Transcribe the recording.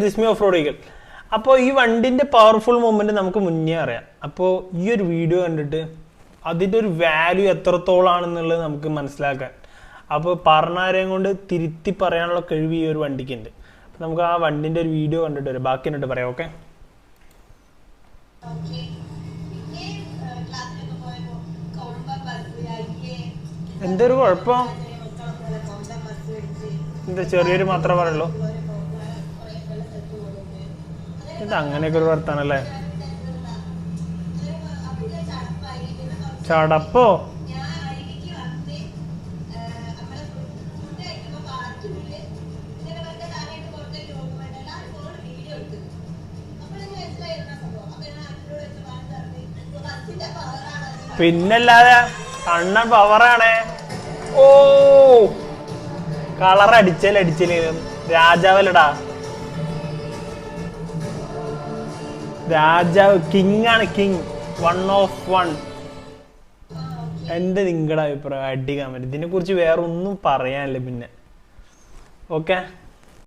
ദിസ്മി off road vehicle. അപ്പോൾ ഈ വണ്ടിന്റെ പവർഫുൾ മൂവ്മെന്റ് നമുക്ക് മുന്നേ അറിയാം. അപ്പോൾ ഈ ഒരു വീഡിയോ കണ്ടിട്ട് അതിൻ്റെ ഒരു വാല്യൂ എത്രത്തോളാണെന്നുള്ളത് നമുക്ക് മനസ്സിലാക്കാൻ, അപ്പോൾ പറഞ്ഞാരെയും കൊണ്ട് തിരുത്തി പറയാനുള്ള കഴിവ് ഈ ഒരു വണ്ടിക്കുണ്ട്. അപ്പം നമുക്ക് ആ വണ്ടിന്റെ ഒരു വീഡിയോ കണ്ടിട്ട് വരാം, ബാക്കി കണ്ടിട്ട് പറയാം. ഓക്കെ, എന്തൊരു കുഴപ്പം, എന്താ ചെറിയൊരു മാത്രമേ പറയുള്ളൂ. ഇത് അങ്ങനെയൊക്കെ ഒരു വർത്താനല്ലേ, ചടപ്പോ പിന്നല്ലാതെ അണ്ണൻ പവറാണേ. ഓ കളർ അടിച്ചേലും രാജാവല്ലടാ, രാജാവ് കിങ് ആണ്, കിങ് 1 of 1. എന്റെ നിങ്ങളുടെ അഭിപ്രായം അടിക്കാൻ പറ്റും, ഇതിനെ കുറിച്ച് വേറെ ഒന്നും പറയാനില്ല. പിന്നെ ഓക്കെ.